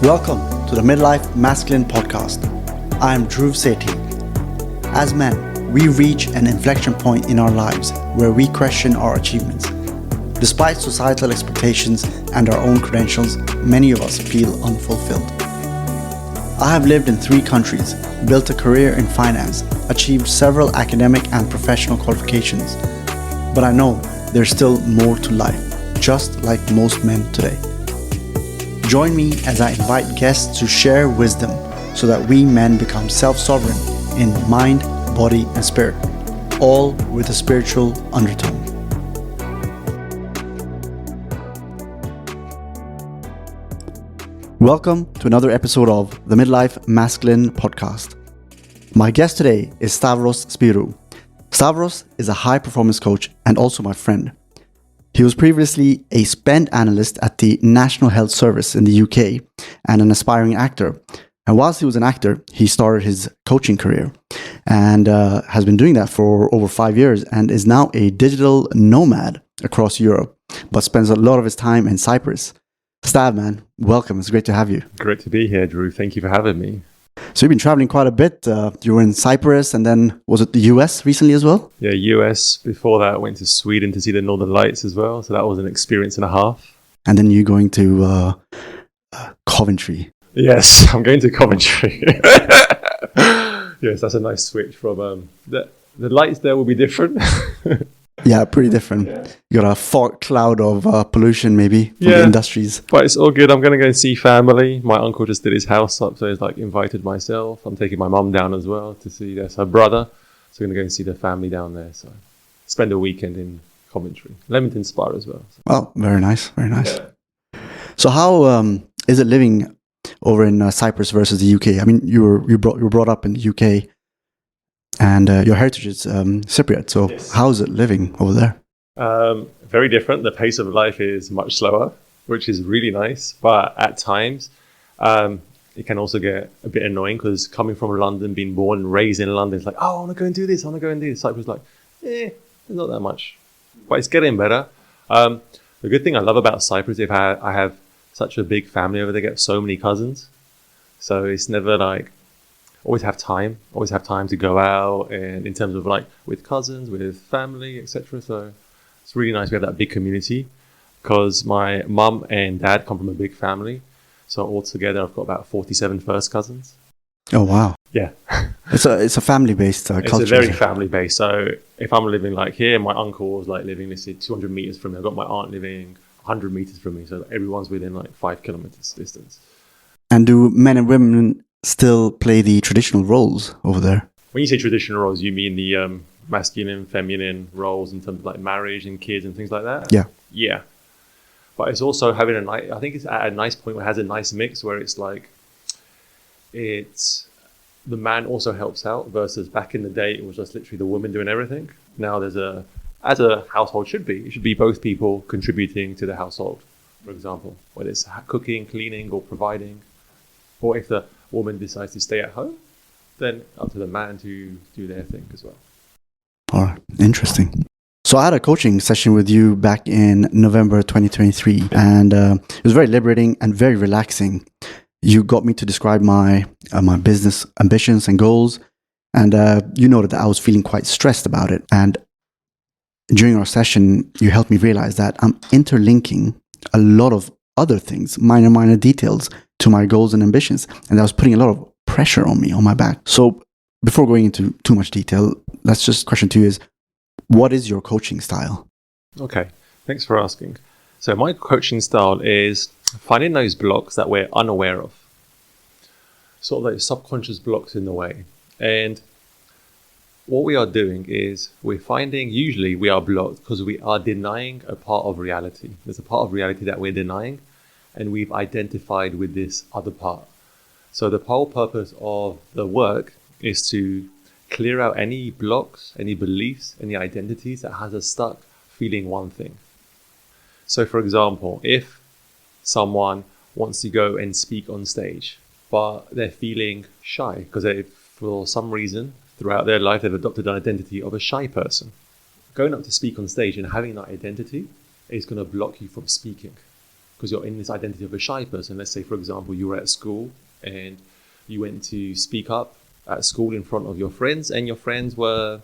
Welcome to the Midlife Masculine Podcast. I am Dhruv Sethi. As men, we reach an inflection point in our lives where we question our achievements. Despite societal expectations and our own credentials, many of us feel unfulfilled. I have lived in 3 countries, built a career in finance, achieved several academic and professional qualifications. But I know there's still more to life, just like most men today. Join me as I invite guests to share wisdom so that we men become self-sovereign in mind, body, and spirit, all with a spiritual undertone. Welcome to another episode of the Midlife Masculine Podcast. My guest today is Stavros Spyrou. Stavros is a high-performance coach and also my friend. He was previously a spend analyst at the National Health Service in the UK and an aspiring actor. And whilst he was an actor, he started his coaching career and has been doing that for over 5 years and is now a digital nomad across Europe, but spends a lot of his time in Cyprus. Stav, man, welcome. It's great to have you. Great to be here, Drew. Thank you for having me. So you've been traveling quite a bit. You were in Cyprus and then was it the US recently as well? Yeah, US. Before that, I went to Sweden to see the Northern Lights as well. So that was an experience and a half. And then you're going to Coventry. Yes, I'm going to Coventry. Yes, that's a nice switch from... The lights there will be different. Yeah, pretty different. You got a fog cloud of pollution maybe from the industries. But it's all good. I'm going to go and see family. My uncle just did his house up, so he's like invited myself. I'm taking my mum down as well to see there's her brother. So we're going to go and see the family down there. So spend a weekend in Coventry. Leamington Spa as well. So. Well, very nice, very nice. Yeah. So how is it living over in Cyprus versus the UK? I mean, you were brought up in the UK. And your heritage is Cypriot, so yes. How is it living over there? Very different. The pace of life is much slower, which is really nice. But at times, it can also get a bit annoying because coming from London, being born and raised in London, it's like, oh, I want to go and do this, I want to go and do this. Cyprus is like, there's not that much. But it's getting better. The good thing I love about Cyprus is I have such a big family over there, I get so many cousins. So it's never like, always have time to go out and in terms of like with cousins, with family, etc. So it's really nice we have that big community because my mum and dad come from a big family. So altogether I've got about 47 first cousins. Oh, wow. Yeah. It's a family-based culture. It's a very family-based. So if I'm living like here, my uncle was like living, let's say 200 meters from me. I've got my aunt living 100 meters from me. So everyone's within like 5 kilometers distance. And do men and women still play the traditional roles over there? When you say traditional roles, you mean the masculine, feminine roles in terms of like marriage and kids and things like that? Yeah. Yeah. But it's also having I think it's at a nice point where it has a nice mix where it's like, the man also helps out versus back in the day, it was just literally the woman doing everything. Now as a household should be, it should be both people contributing to the household, for example, whether it's cooking, cleaning or providing, or if the woman decides to stay at home, then up to the man to do their thing as well. All right, interesting. So I had a coaching session with you back in November 2023, and it was very liberating and very relaxing. You got me to describe my business ambitions and goals, and you noted that I was feeling quite stressed about it. And during our session, you helped me realize that I'm interlinking a lot of other things, minor details, to my goals and ambitions. And that was putting a lot of pressure on me, on my back. So before going into too much detail, let's just question 2 is, what is your coaching style? Okay, thanks for asking. So my coaching style is finding those blocks that we're unaware of. Sort of those subconscious blocks in the way. And what we are doing is usually we are blocked because we are denying a part of reality. There's a part of reality that we're denying. And we've identified with this other part. So the whole purpose of the work is to clear out any blocks, any beliefs, any identities that has us stuck feeling one thing. So for example, if someone wants to go and speak on stage, but they're feeling shy because for some reason throughout their life they've adopted an identity of a shy person. Going up to speak on stage and having that identity is going to block you from speaking. because you're in this identity of a shy person. Let's say, for example, you were at school and you went to speak up at school in front of your friends, and your friends were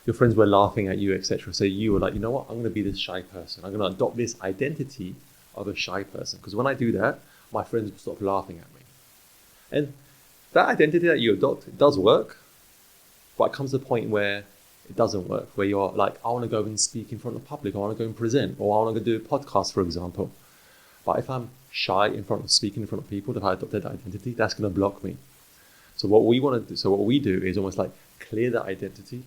laughing at you, etc. So you were like, you know what, I'm going to be this shy person. I'm going to adopt this identity of a shy person, because when I do that, my friends will stop laughing at me. And that identity that you adopt, it does work, but it comes to a point where it doesn't work, where you're like, I want to go and speak in front of the public, I want to go and present, or I want to do a podcast, for example. But if I'm shy speaking in front of people, if I adopt that identity, that's going to block me. So what we do is almost like clear that identity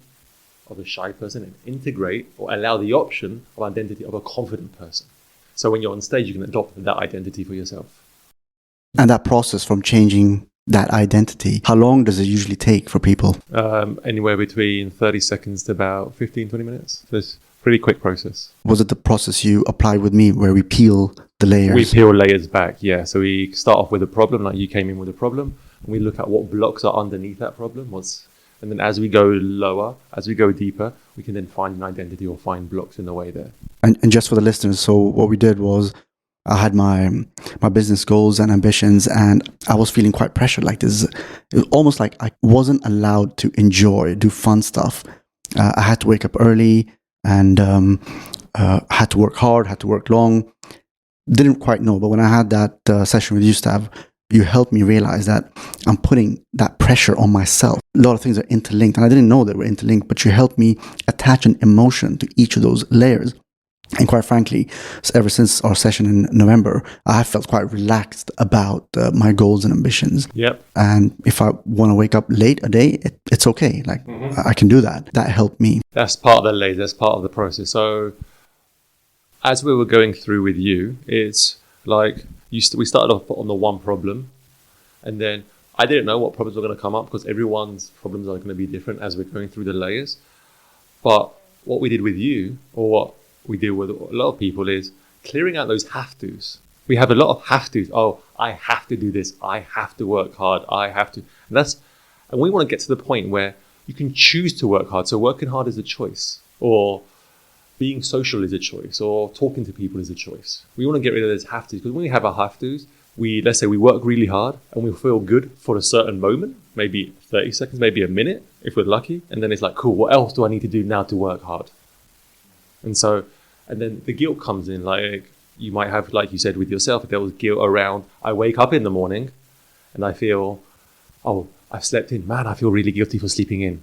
of a shy person and integrate or allow the option of identity of a confident person. So when you're on stage, you can adopt that identity for yourself. And that process from changing that identity, how long does it usually take for people? Anywhere between 30 seconds to about 15, 20 minutes. So it's a pretty quick process. Was it the process you applied with me where we peel the layers? We peel layers back, yeah. So we start off with a problem, like you came in with a problem, and we look at what blocks are underneath that problem. And then as we go lower, as we go deeper, we can then find an identity or find blocks in the way there. And just for the listeners, so what we did was I had my business goals and ambitions, and I was feeling quite pressured. Like this, it was almost like I wasn't allowed to do fun stuff. I had to wake up early and had to work hard, had to work long. Didn't quite know, but when I had that session with you, Stav, you helped me realize that I'm putting that pressure on myself. A lot of things are interlinked, and I didn't know they were interlinked, but you helped me attach an emotion to each of those layers. And quite frankly, ever since our session in November, I have felt quite relaxed about my goals and ambitions. Yep. And if I want to wake up late a day, it's okay. Like I can do that. That helped me. That's part of the layer. That's part of the process. So as we were going through with you, it's like we started off on the one problem, and then I didn't know what problems were going to come up because everyone's problems are going to be different as we're going through the layers. But what we did with you, or what we deal with a lot of people, is clearing out those have-tos. We have a lot of have-tos. Oh, I have to do this. I have to work hard. I have to. And we want to get to the point where you can choose to work hard. So working hard is a choice, or being social is a choice, or talking to people is a choice. We want to get rid of those have-tos, because when we have our have-tos, let's say we work really hard and we feel good for a certain moment, maybe 30 seconds, maybe a minute, if we're lucky. And then it's like, cool, what else do I need to do now to work hard? And then the guilt comes in, like you might have, like you said with yourself, if there was guilt around, I wake up in the morning and I feel, oh, I've slept in. Man, I feel really guilty for sleeping in,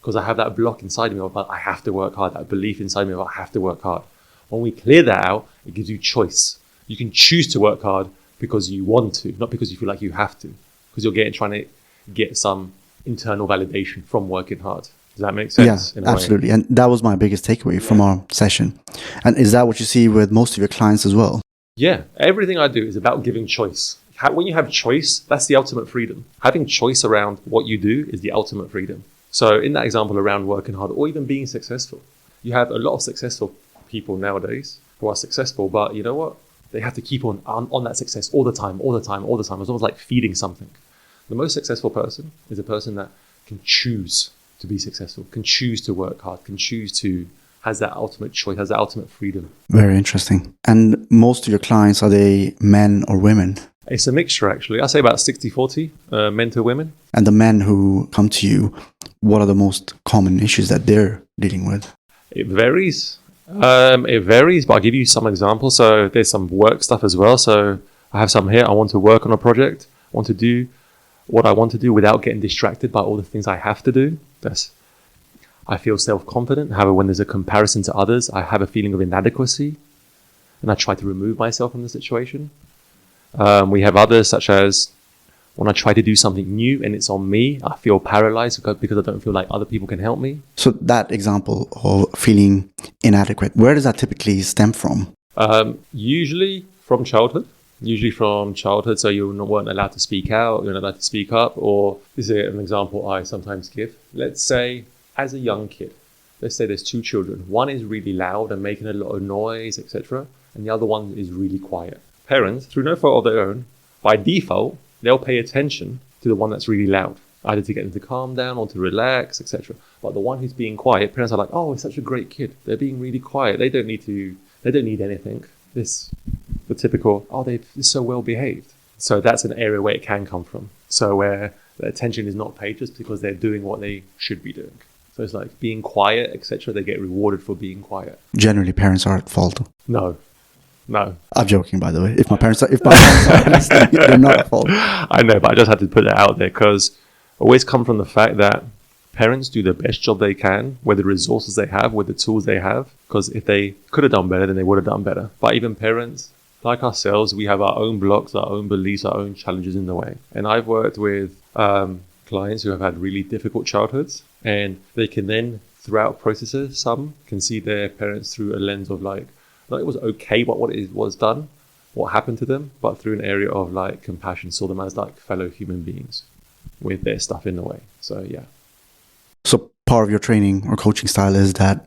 because I have that block inside me of, I have to work hard, that belief inside me of, I have to work hard. When we clear that out, it gives you choice. You can choose to work hard because you want to, not because you feel like you have to, because you're trying to get some internal validation from working hard. Does that make sense? Yeah, absolutely. And that was my biggest takeaway from our session. And is that what you see with most of your clients as well? Yeah, everything I do is about giving choice. When you have choice, that's the ultimate freedom. Having choice around what you do is the ultimate freedom. So in that example around working hard, or even being successful, you have a lot of successful people nowadays who are successful, but you know what? They have to keep on that success all the time. It's almost like feeding something. The most successful person is a person that can choose to be successful, can choose to work hard, has that ultimate choice, has that ultimate freedom. Very interesting. And most of your clients, are they men or women? It's a mixture, actually. I say about 60-40, men to women. And the men who come to you, what are the most common issues that they're dealing with? It varies. But I'll give you some examples. So there's some work stuff as well. So I have some here. I want to work on a project. I want to do what I want to do without getting distracted by all the things I have to do. I feel self-confident. However, when there's a comparison to others, I have a feeling of inadequacy, and I try to remove myself from the situation. We have others, such as when I try to do something new and it's on me, I feel paralyzed because I don't feel like other people can help me. So that example of feeling inadequate, where does that typically stem from? Usually from childhood. So you weren't allowed to speak out, you're not allowed to speak up, or this is an example I sometimes give. Let's say, as a young kid, let's say there's two children. One is really loud and making a lot of noise, etc., and the other one is really quiet. Parents, through no fault of their own, by default, they'll pay attention to the one that's really loud, either to get them to calm down or to relax, etc. But the one who's being quiet, parents are like, oh, it's such a great kid. They're being really quiet. They don't need anything. the typical, oh, they're so well behaved. So that's an area where it can come from. So where the attention is not paid just because they're doing what they should be doing. So it's like being quiet, etc. They get rewarded for being quiet. Generally, parents are at fault. No. I'm joking, by the way. If my parents are listening, they're not at fault. I know, but I just had to put that out there because always come from the fact that parents do the best job they can with the resources they have, with the tools they have. Because if they could have done better, then they would have done better. But even parents, like ourselves, we have our own blocks, our own beliefs, our own challenges in the way. And I've worked with clients who have had really difficult childhoods, and they can then, throughout processes, some can see their parents through a lens of like, not it was okay what it was done, what happened to them, but through an area of like compassion, saw them as like fellow human beings with their stuff in the way. So yeah. So part of your training or coaching style is that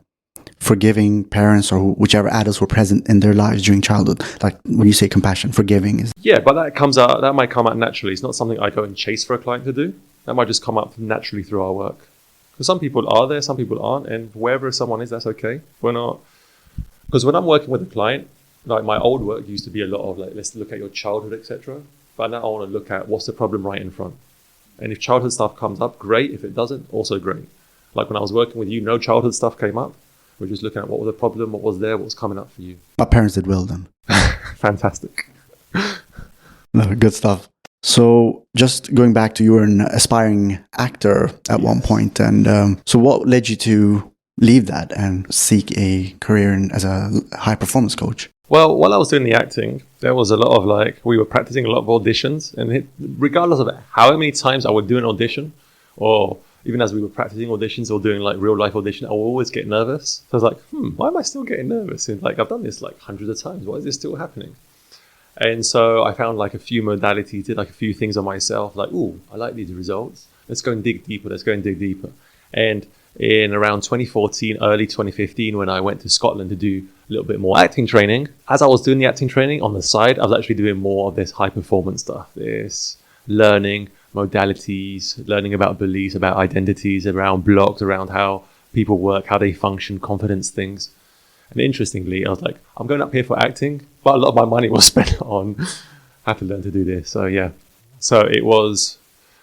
forgiving parents or whichever adults were present in their lives during childhood, like when you say compassion, forgiving is... Yeah, but that might come out naturally. It's not something I go and chase for a client to do. That might just come up naturally through our work. Because some people are there, some people aren't, and wherever someone is, that's okay. We're not... Because when I'm working with a client, like my old work used to be a lot of like, let's look at your childhood, etc. But now I want to look at what's the problem right in front. And if childhood stuff comes up, great. If it doesn't, also great. Like when I was working with you, no childhood stuff came up. We're just looking at what was the problem, what was there, what was coming up for you. My parents did well then. Fantastic. No, good stuff. So just going back to, you were an aspiring actor at one point. And so what led you to leave that and seek a career as a high performance coach? Well, while I was doing the acting, there was a lot of like, we were practicing a lot of auditions, and regardless of how many times I would do an audition, or even as we were practicing auditions or doing like real life audition, I would always get nervous. So I was like, why am I still getting nervous? And like, I've done this like hundreds of times. Why is this still happening? And so I found like a few modalities, did like a few things on myself, like, ooh, I like these results. Let's go and dig deeper. And in around 2014, early 2015, when I went to Scotland to do a little bit more acting training, as I was doing the acting training on the side, I was actually doing more of this high performance stuff, this learning modalities, learning about beliefs, about identities, around blocks, around how people work, how they function, confidence things. And interestingly, I was like, I'm going up here for acting, but a lot of my money was spent on how to learn to do this. So yeah. So it was,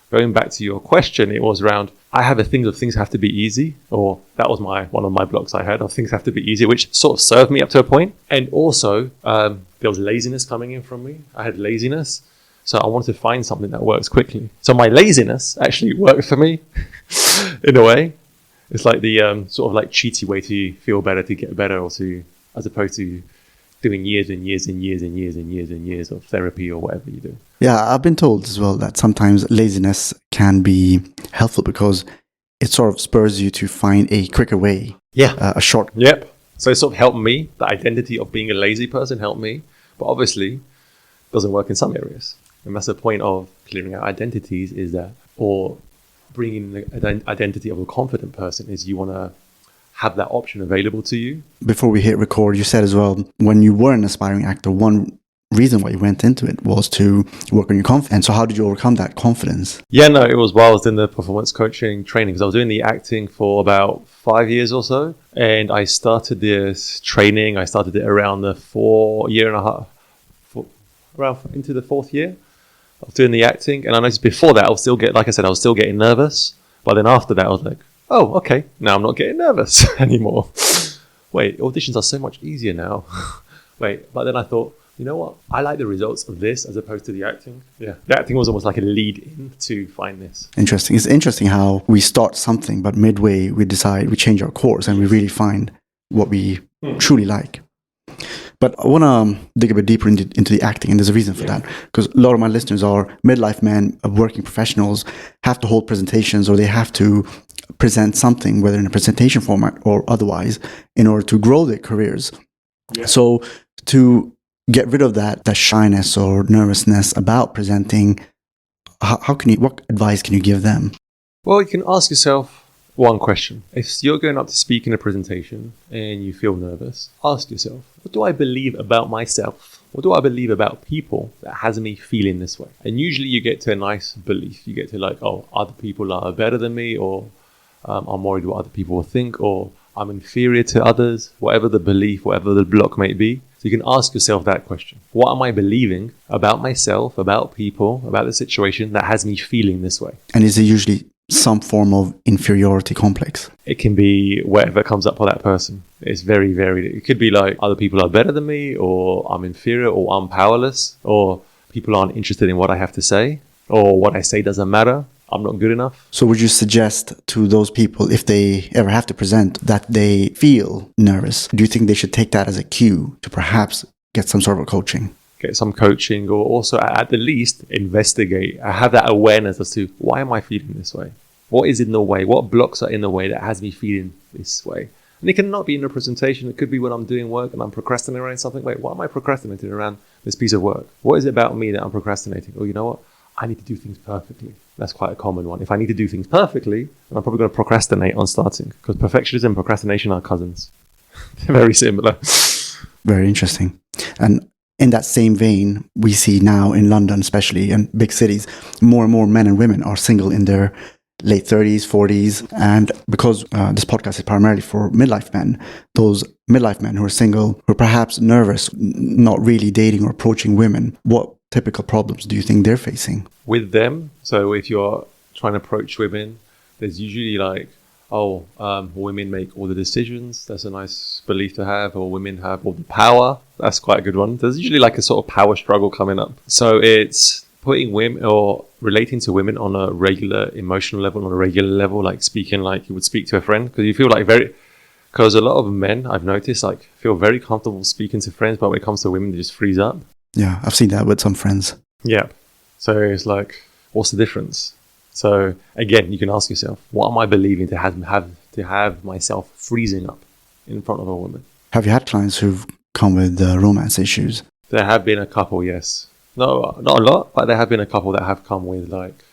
going back to your question, it was around, I have a thing of things have to be easy, or that was one of my blocks I had, of things have to be easy, which sort of served me up to a point. And also, there was laziness coming in from me. I had laziness. So I wanted to find something that works quickly. So my laziness actually worked for me in a way. It's like the sort of like cheaty way to feel better, to get better, or to, as opposed to doing years and years and years and years and years and years of therapy or whatever you do. Yeah, I've been told as well that sometimes laziness can be helpful because it sort of spurs you to find a quicker way. Yeah. A short. Yep. So it sort of helped me. The identity of being a lazy person helped me. But obviously, it doesn't work in some areas. And that's the point of clearing out identities, is that, or bringing the identity of a confident person, is you want to have that option available to you. Before we hit record, you said as well, when you were an aspiring actor, one reason why you went into it was to work on your confidence. So how did you overcome that confidence? Yeah, no, it was while I was in the performance coaching training, because I was doing the acting for about 5 years or so. And I started this training, I started it around the 4 year and a half, around into the 4th year of doing the acting. And I noticed before that, I was still getting nervous. But then after that, I was like, oh, okay, now I'm not getting nervous anymore. Wait, auditions are so much easier now. Wait, but then I thought, you know what? I like the results of this as opposed to the acting. Yeah, the acting was almost like a lead in to find this. Interesting. It's interesting how we start something, but midway we decide, we change our course and we really find what we truly like. But I want to dig a bit deeper into the acting, and there's a reason for that. Because a lot of my listeners are midlife men, working professionals, have to hold presentations, or they have to present something, whether in a presentation format or otherwise, in order to grow their careers. Yeah. So to get rid of that shyness or nervousness about presenting, what advice can you give them? Well, you can ask yourself one question. If you're going up to speak in a presentation and you feel nervous, ask yourself, what do I believe about myself? What do I believe about people that has me feeling this way? And usually you get to a nice belief. You get to like, oh, other people are better than me, or I'm worried what other people will think, or I'm inferior to others, whatever the belief, whatever the block may be. So you can ask yourself that question. What am I believing about myself, about people, about the situation that has me feeling this way? And is it usually some form of inferiority complex? It can be whatever comes up for that person. It's very varied. It could be like other people are better than me, or I'm inferior, or I'm powerless, or people aren't interested in what I have to say, or what I say doesn't matter. I'm not good enough. So would you suggest to those people, if they ever have to present, that they feel nervous, do you think they should take that as a cue to perhaps get some sort of coaching? Get some coaching, or also at the least investigate. I have that awareness as to why am I feeling this way? What is in the way? What blocks are in the way that has me feeling this way? And it cannot be in a presentation. It could be when I'm doing work and I'm procrastinating around something. Wait, why am I procrastinating around this piece of work? What is it about me that I'm procrastinating? Oh, you know what? I need to do things perfectly. That's quite a common one. If I need to do things perfectly, then I'm probably going to procrastinate on starting, because perfectionism and procrastination are cousins. They're very similar. Very interesting. And in that same vein, we see now in London, especially, and big cities, more and more men and women are single in their late 30s, 40s. And because this podcast is primarily for midlife men, those midlife men who are single, who are perhaps nervous, not really dating or approaching women, what typical problems do you think they're facing? With them, so if you're trying to approach women, there's usually like, women make all the decisions. That's a nice belief to have. Or women have all the power. That's quite a good one. There's usually like a sort of power struggle coming up. So it's putting women or relating to women on a regular emotional level, on a regular level, like speaking like you would speak to a friend. Because you feel like because a lot of men, I've noticed, like feel very comfortable speaking to friends, but when it comes to women, they just freeze up. Yeah, I've seen that with some friends. Yeah. So it's like, what's the difference? So again, you can ask yourself, what am I believing to have myself freezing up in front of a woman? Have you had clients who've come with romance issues? There have been a couple, yes. No, not a lot, but there have been a couple that have come with like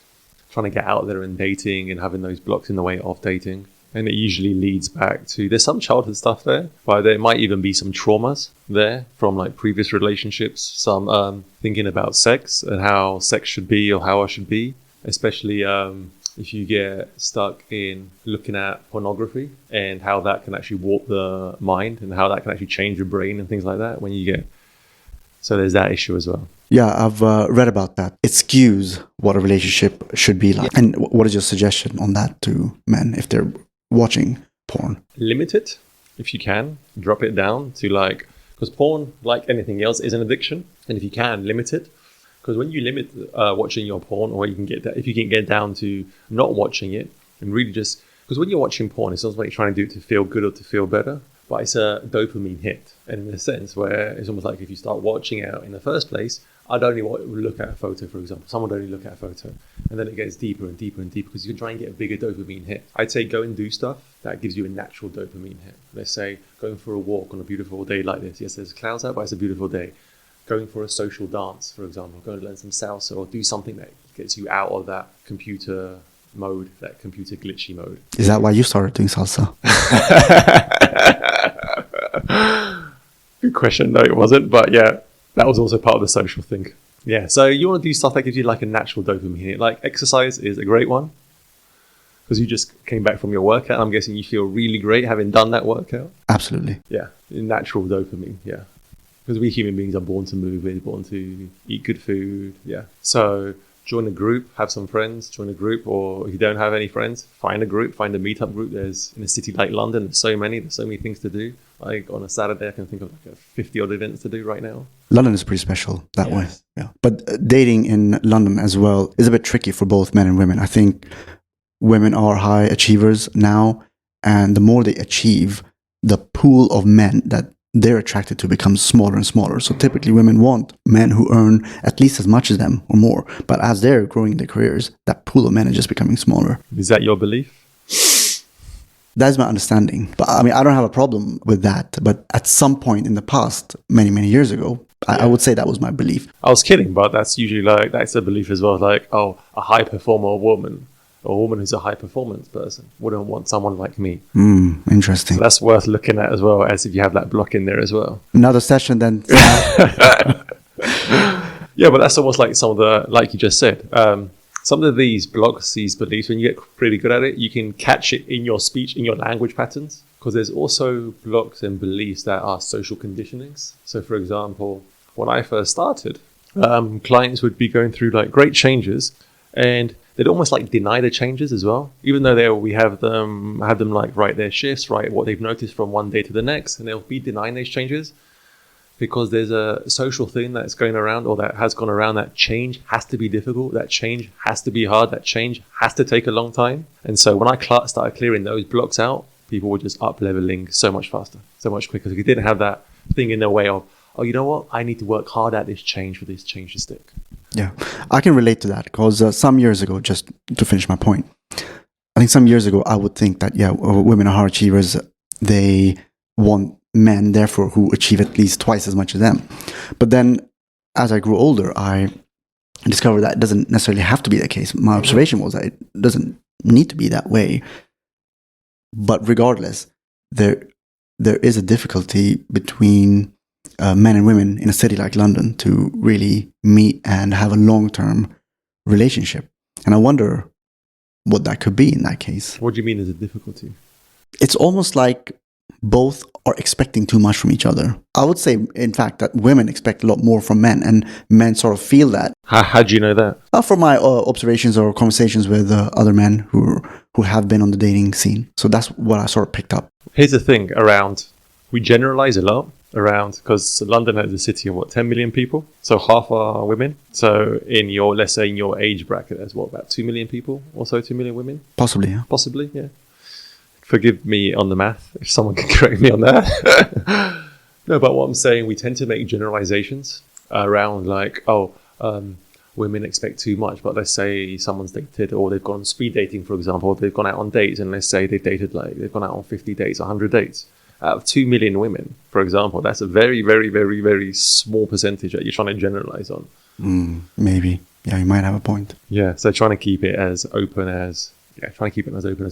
trying to get out there and dating and having those blocks in the way of dating. And it usually leads back to, there's some childhood stuff there, but there might even be some traumas there from like previous relationships, some thinking about sex and how sex should be or how I should be, especially if you get stuck in looking at pornography and how that can actually warp the mind and how that can actually change your brain and things like that when you get. So there's that issue as well. Yeah, I've read about that. It skews what a relationship should be like. Yeah. And what is your suggestion on that to men if they're watching porn? Limit it if you can. Drop it down to like, because porn, like anything else, is an addiction. And if you can, limit it. Because when you limit watching your porn, or you can get that, if you can get down to not watching it and really just, because when you're watching porn, it's not like you're trying to do it to feel good or to feel better, but it's a dopamine hit. And in a sense where it's almost like if you start watching it out in the first place, I'd only look at a photo, for example. Someone would only look at a photo. And then it gets deeper and deeper and deeper because you can try and get a bigger dopamine hit. I'd say go and do stuff that gives you a natural dopamine hit. Let's say going for a walk on a beautiful day like this. Yes, there's clouds out, but it's a beautiful day. Going for a social dance, for example. Go and learn some salsa or do something that gets you out of that computer mode, that computer glitchy mode. Is that why you started doing salsa? Good question. No, it wasn't. But yeah, that was also part of the social thing. Yeah, so you want to do stuff that gives you like a natural dopamine hit. Like exercise is a great one because you just came back from your workout. I'm guessing you feel really great having done that workout. Absolutely. Yeah, natural dopamine. Yeah, because we human beings are born to move. We're born to eat good food. Yeah. So join a group, have some friends, join a group, or if you don't have any friends, find a group, find a meetup group. There's in a city like London, there's so many things to do. Like on a Saturday, I can think of like 50 odd events to do right now. London is pretty special that way. Yeah. But dating in London as well is a bit tricky for both men and women. I think women are high achievers now, and the more they achieve, the pool of men that they're attracted to becomes smaller and smaller. So typically women want men who earn at least as much as them or more. But as they're growing their careers, that pool of men is just becoming smaller. Is that your belief? That's my understanding. But I mean, I don't have a problem with that. But at some point in the past, many, many years ago, I would say that was my belief. I was kidding, but that's usually like, that's a belief as well. Like, oh, a high performer woman, or a woman who's a high performance person wouldn't want someone like me. Interesting. So that's worth looking at as well, as if you have that block in there as well. Another session then. Yeah, but that's almost like some of the, like you just said, some of these blocks, these beliefs, when you get pretty good at it, you can catch it in your speech, in your language patterns. Because there's also blocks and beliefs that are social conditionings. So, for example, when I first started, clients would be going through like great changes, and they'd almost like deny the changes as well, even though we have them like write their shifts, write what they've noticed from one day to the next, and they'll be denying these changes because there's a social thing that's going around, or that has gone around, that change has to be difficult, that change has to be hard, that change has to take a long time. And so when I started clearing those blocks out, people were just up leveling so much faster, so much quicker. So you didn't have that thing in their way of, oh, you know what? I need to work hard at this change for this change to stick. Yeah, I can relate to that because some years ago, just to finish my point, I think some years ago, I would think that, women are high achievers. They want men, therefore, who achieve at least twice as much as them. But then as I grew older, I discovered that it doesn't necessarily have to be the case. My observation was that it doesn't need to be that way. But regardless, there is a difficulty between men and women in a city like London to really meet and have a long-term relationship. And I wonder what that could be in that case. What do you mean there's a difficulty? It's almost like both are expecting too much from each other. I would say, in fact, that women expect a lot more from men, and men sort of feel that. How do you know that? From my observations or conversations with other men who have been on the dating scene. So that's what I sort of picked up. Here's the thing around, we generalize a lot around, because London is a city of 10 million people, so half are women. So let's say in your age bracket, there's about 2 million people, or so 2 million women? Possibly, yeah. Possibly, yeah. Forgive me on the math, if someone can correct me on that. No, but what I'm saying, we tend to make generalizations around like, women expect too much. But let's say someone's dated, or they've gone on speed dating, for example, or they've gone out on dates, and let's say they've gone out on 50 dates, 100 dates. Out of 2 million women, for example, that's a very, very, very, very small percentage that you're trying to generalize on. Maybe. Yeah, you might have a point. Yeah, so trying to keep it as open as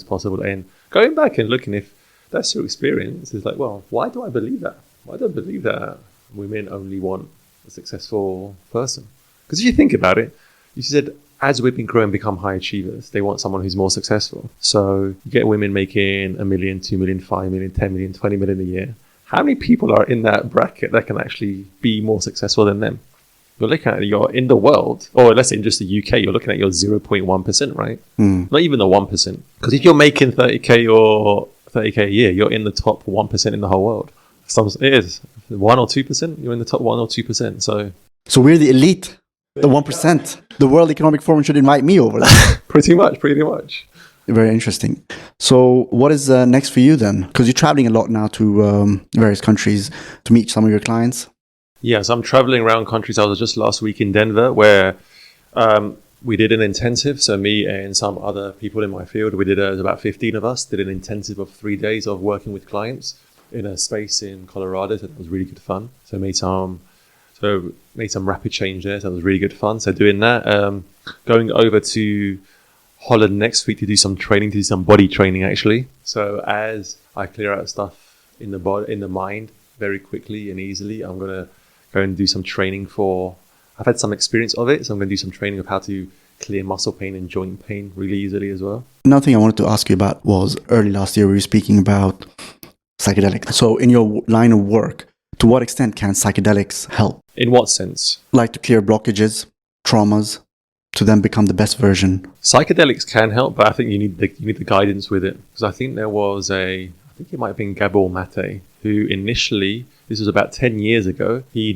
possible. And going back and looking, if that's your experience, it's like, well, why do I believe that? Why do I believe that women only want a successful person? Because if you think about it, you said as women grow and become high achievers, they want someone who's more successful. So you get women making 1 million, 2 million, 5 million, 10 million, 20 million a year. How many people are in that bracket that can actually be more successful than them? You're looking at in the world, or let's say in just the UK, you're looking at your 0.1%, right? Not even the 1%. Because if you're making 30k or 30k a year, you're in the top 1% in the whole world. It is 1 or 2%. You're in the top 1 or 2%. So we're the elite, the 1%. The World Economic Forum should invite me over there. Pretty much. Very interesting. So what is next for you then? Because you're traveling a lot now to various countries to meet some of your clients. Yes, I'm traveling around countries. I was just last week in Denver, where we did an intensive. So me and some other people in my field, we did about 15 of us, did an intensive of 3 days of working with clients in a space in Colorado. So it was really good fun. So made some rapid change there. So it was really good fun. So doing that, going over to Holland next week to do some training, to do some body training actually. So as I clear out stuff in the body, in the mind very quickly and easily, I'm going to go and do some training I've had some experience of it, so I'm going to do some training of how to clear muscle pain and joint pain really easily as well. Another thing I wanted to ask you about was early last year we were speaking about psychedelics. So in your line of work, to what extent can psychedelics help? In what sense? Like to clear blockages, traumas, to then become the best version. Psychedelics can help, but I think you need the guidance with it. Because I think it might have been Gabor Mate, who initially, this was about 10 years ago, he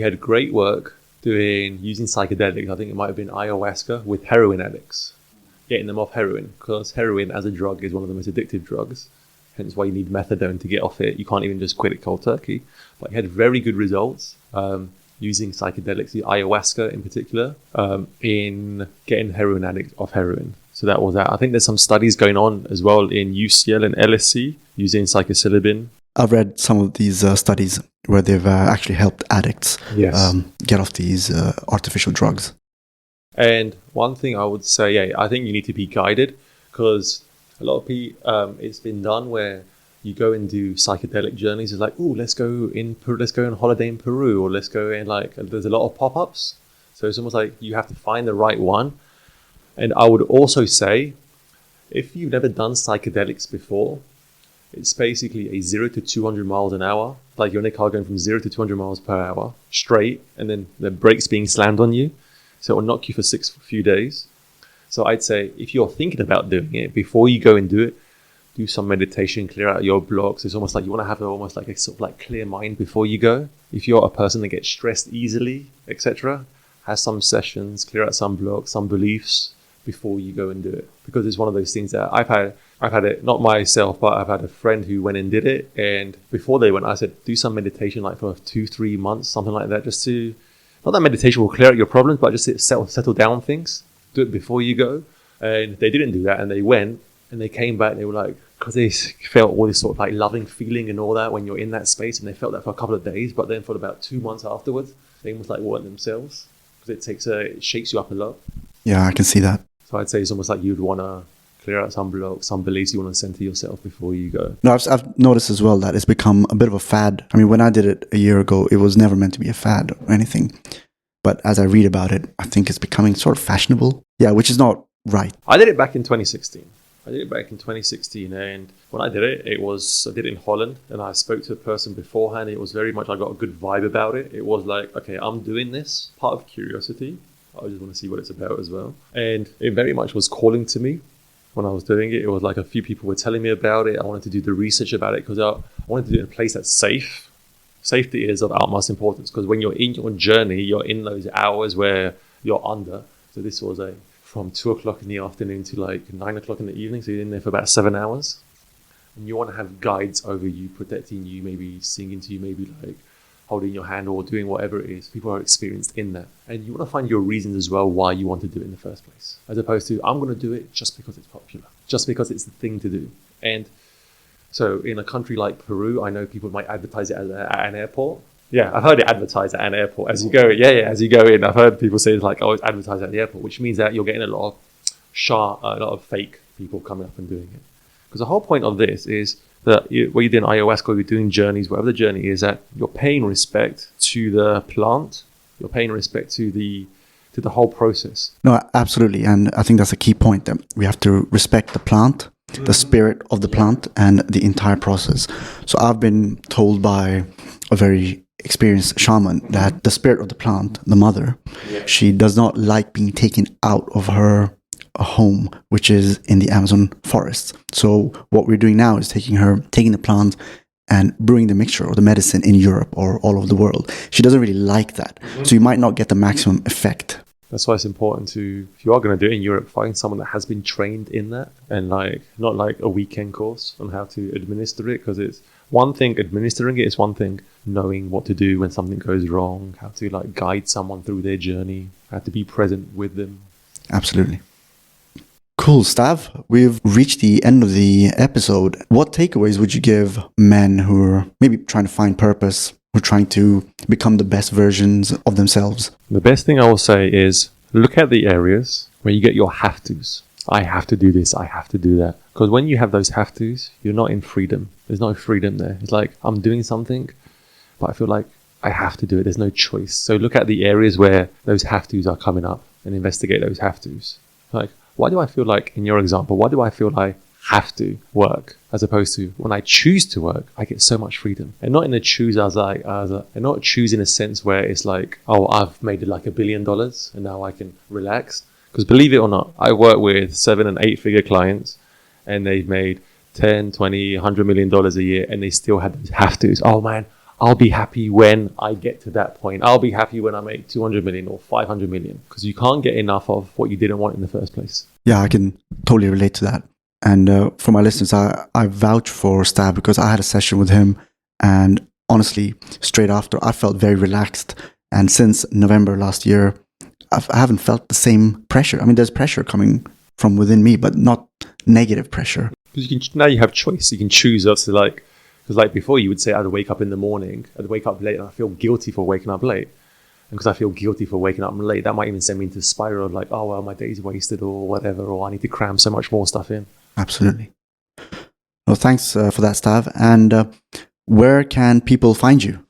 had great work using psychedelics. I think it might have been ayahuasca with heroin addicts, getting them off heroin, because heroin as a drug is one of the most addictive drugs. Hence why you need methadone to get off it. You can't even just quit it cold turkey. But he had very good results using psychedelics, the ayahuasca in particular, in getting heroin addicts off heroin. So that was that. I think there's some studies going on as well in UCL and LSE using psilocybin. I've read some of these studies where they've actually helped addicts get off these artificial drugs. And one thing I would say, I think you need to be guided, because a lot of people, it's been done where you go and do psychedelic journeys. It's like, let's go on holiday in Peru, or let's go in there's a lot of pop-ups. So it's almost like you have to find the right one. And I would also say, if you've never done psychedelics before, it's basically a 0 to 200 miles an hour. Like you're in a car going from 0 to 200 miles per hour straight, and then the brakes being slammed on you. So it will knock you for a few days. So I'd say if you're thinking about doing it, before you go and do it, do some meditation, clear out your blocks. It's almost like you want to have almost like a sort of like clear mind before you go. If you're a person that gets stressed easily, etc., have some sessions, clear out some blocks, some beliefs before you go and do it. Because it's one of those things that I've had it, not myself, but I've had a friend who went and did it. And before they went, I said, do some meditation like for 2-3 months, something like that, just to, not that meditation will clear out your problems, but just to settle down things. Do it before you go. And they didn't do that, and they went and they came back and they were like, because they felt all this sort of like loving feeling and all that when you're in that space, and they felt that for a couple of days, but then for about 2 months afterwards, they almost like weren't themselves, because it shakes you up a lot. Yeah, I can see that. So I'd say it's almost like you'd want to clear out some blocks, some beliefs you want to center yourself before you go. No, I've noticed as well that it's become a bit of a fad. I mean, when I did it a year ago, it was never meant to be a fad or anything. But as I read about it, I think it's becoming sort of fashionable. Yeah, which is not right. I did it back in 2016. And when I did it, I did it in Holland, and I spoke to a person beforehand. It was very much, I got a good vibe about it. It was like, okay, I'm doing this, part of curiosity. I just want to see what it's about as well. And it very much was calling to me when I was doing it. It was like a few people were telling me about it. I wanted to do the research about it because I wanted to do it in a place that's safe. Safety is of utmost importance, because when you're in your journey, you're in those hours where you're under. So this was from 2 o'clock in the afternoon to like 9 o'clock in the evening. So you're in there for about 7 hours. And you want to have guides over you, protecting you, maybe singing to you, maybe like holding your hand or doing whatever it is. People are experienced in that. And you want to find your reasons as well why you want to do it in the first place. As opposed to, I'm going to do it just because it's popular, just because it's the thing to do. And so in a country like Peru, I know people might advertise it at an airport. Yeah, I've heard it advertised at an airport as you go. As you go in, I've heard people say it's like, oh, it's advertised at the airport, which means that you're getting a lot of fake people coming up and doing it. Because the whole point of this is that whether you're doing ayahuasca or you're doing journeys, whatever the journey is, that you're paying respect to the plant, you're paying respect to the whole process. No, absolutely. And I think that's a key point, that we have to respect the plant, the spirit of the plant, and the entire process. So I've been told by a very experienced shaman that the spirit of the plant, the mother, she does not like being taken out of her home, which is in the Amazon forest. So what we're doing now is taking the plant and brewing the mixture or the medicine in Europe or all over the world. She doesn't really like that. So you might not get the maximum effect. That's why it's important to, if you are going to do it in Europe, find someone that has been trained in that, and like not like a weekend course on how to administer it, because it's one thing administering it, it's one thing knowing what to do when something goes wrong, how to like guide someone through their journey, how to be present with them. Absolutely. Cool, Stav. We've reached the end of the episode. What takeaways would you give men who are maybe trying to find purpose, who are trying to become the best versions of themselves? The best thing I will say is look at the areas where you get your have-tos. I have to do this, I have to do that. Because when you have those have-tos, you're not in freedom. There's no freedom there. It's like, I'm doing something, but I feel like I have to do it. There's no choice. So look at the areas where those have-tos are coming up and investigate those have-tos. Like, why do I feel like, in your example, why do I feel I have to work, as opposed to when I choose to work, I get so much freedom? And not in a choose and not choose in a sense where it's like, oh, I've made like $1 billion and now I can relax. Because believe it or not, I work with 7 and 8 figure clients, and they've made 10, 20, $100 million a year, and they still had those have-tos. Oh man, I'll be happy when I get to that point. I'll be happy when I make 200 million or 500 million, because you can't get enough of what you didn't want in the first place. Yeah, I can totally relate to that. And for my listeners, I vouch for Stav, because I had a session with him, and honestly, straight after, I felt very relaxed. And since November last year, I haven't felt the same pressure. I mean, there's pressure coming from within me, but not negative pressure. Because now you have choice. You can choose to like, because like before you would say I'd wake up in the morning, I'd wake up late, and I feel guilty for waking up late. And because I feel guilty for waking up late, that might even send me into a spiral of like, oh, well, my day's wasted or whatever, or I need to cram so much more stuff in. Absolutely. Well, thanks for that, Stav. And where can people find you?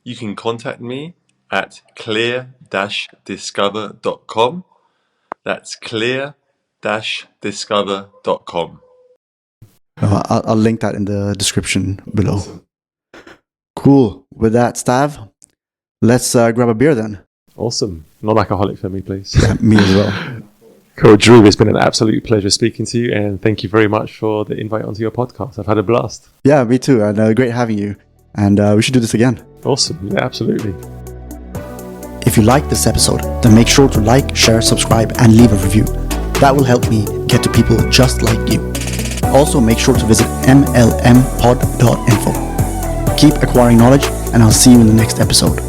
You can contact me at clear-discover.com. That's clear-discover.com. I'll link that in the description below. Cool. With that, Stav, let's grab a beer then. Awesome. Non-alcoholic for me, please. Yeah, me as well. Cool. Dhruv, it's been an absolute pleasure speaking to you, and thank you very much for the invite onto your podcast. I've had a blast. Yeah, me too. And great having you. And we should do this again. Awesome. Yeah, absolutely. If you like this episode, then make sure to like, share, subscribe, and leave a review. That will help me get to people just like you. Also, make sure to visit mlmpod.info. Keep acquiring knowledge, and I'll see you in the next episode.